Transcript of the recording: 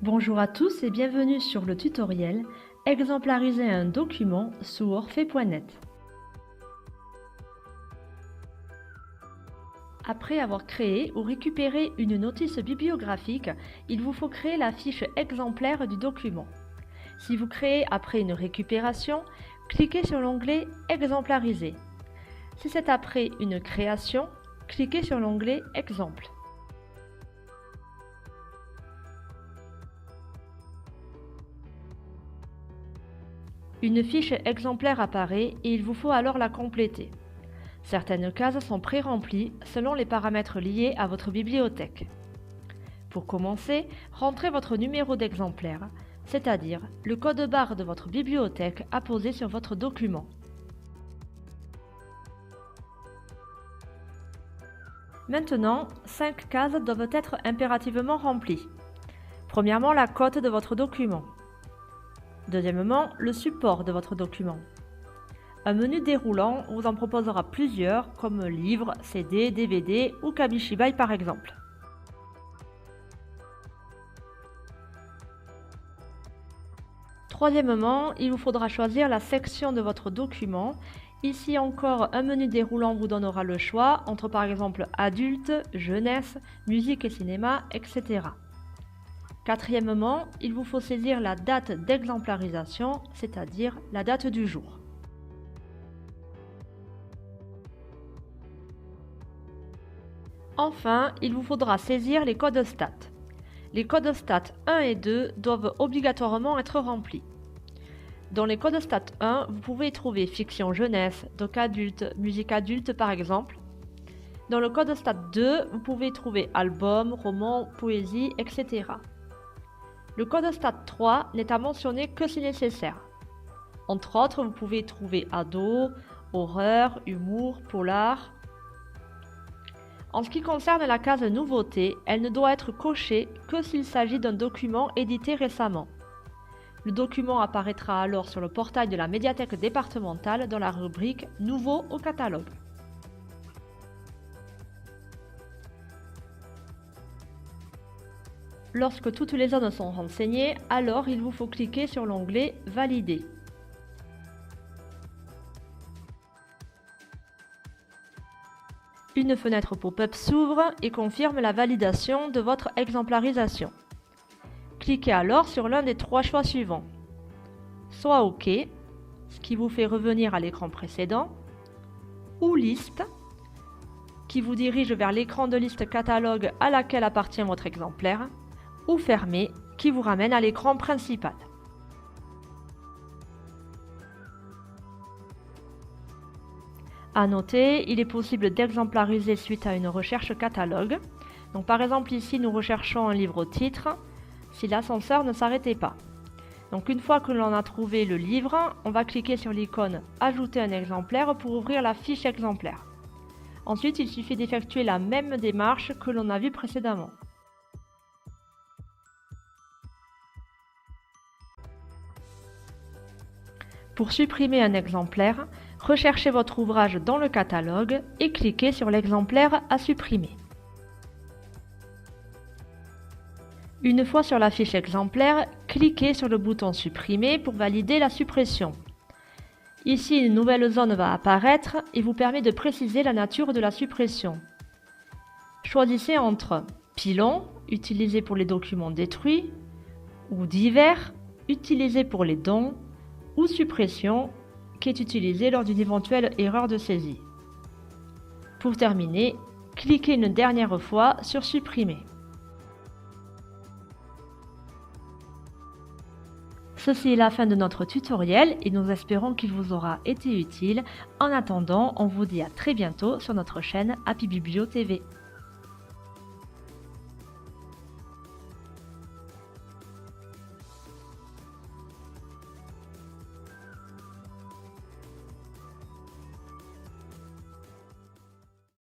Bonjour à tous et bienvenue sur le tutoriel Exemplariser un document sous Orphée.net. Après avoir créé ou récupéré une notice bibliographique, il vous faut créer la fiche exemplaire du document. Si vous créez après une récupération, cliquez sur l'onglet Exemplariser. Si c'est après une création, cliquez sur l'onglet Exemple. Une fiche exemplaire apparaît et il vous faut alors la compléter. Certaines cases sont pré-remplies selon les paramètres liés à votre bibliothèque. Pour commencer, rentrez votre numéro d'exemplaire, c'est-à-dire le code barre de votre bibliothèque apposé sur votre document. Maintenant, 5 cases doivent être impérativement remplies. Premièrement, la cote de votre document. Deuxièmement, le support de votre document. Un menu déroulant vous en proposera plusieurs, comme livres, CD, DVD ou Kamishibai par exemple. Troisièmement, il vous faudra choisir la section de votre document. Ici encore, un menu déroulant vous donnera le choix entre par exemple adultes, jeunesse, musique et cinéma, etc. Quatrièmement, il vous faut saisir la date d'exemplarisation, c'est-à-dire la date du jour. Enfin, il vous faudra saisir les codes stats. Les codes stats 1 et 2 doivent obligatoirement être remplis. Dans les codes stats 1, vous pouvez y trouver fiction jeunesse, doc adulte, musique adulte par exemple. Dans le code stat 2, vous pouvez y trouver album, roman, poésie, etc. Le code stat 3 n'est à mentionner que si nécessaire. Entre autres, vous pouvez y trouver ado, horreur, humour, polar. En ce qui concerne la case nouveauté, elle ne doit être cochée que s'il s'agit d'un document édité récemment. Le document apparaîtra alors sur le portail de la médiathèque départementale dans la rubrique Nouveau au catalogue. Lorsque toutes les zones sont renseignées, alors il vous faut cliquer sur l'onglet Valider. Une fenêtre pop-up s'ouvre et confirme la validation de votre exemplarisation. Cliquez alors sur l'un des 3 choix suivants. Soit OK, ce qui vous fait revenir à l'écran précédent, ou Liste, qui vous dirige vers l'écran de liste catalogue à laquelle appartient votre exemplaire, ou Fermer, qui vous ramène à l'écran principal. À noter, il est possible d'exemplariser suite à une recherche catalogue. Donc par exemple ici nous recherchons un livre au titre, si l'ascenseur ne s'arrêtait pas. Donc une fois que l'on a trouvé le livre, on va cliquer sur l'icône Ajouter un exemplaire pour ouvrir la fiche exemplaire. Ensuite, il suffit d'effectuer la même démarche que l'on a vue précédemment. Pour supprimer un exemplaire, recherchez votre ouvrage dans le catalogue et cliquez sur l'exemplaire à supprimer. Une fois sur la fiche exemplaire, cliquez sur le bouton Supprimer pour valider la suppression. Ici, une nouvelle zone va apparaître et vous permet de préciser la nature de la suppression. Choisissez entre Pilon, utilisé pour les documents détruits, ou Divers, utilisé pour les dons, ou Suppression, qui est utilisé lors d'une éventuelle erreur de saisie. Pour terminer, cliquez une dernière fois sur Supprimer. Ceci est la fin de notre tutoriel et nous espérons qu'il vous aura été utile. En attendant, on vous dit à très bientôt sur notre chaîne Happy Biblio TV.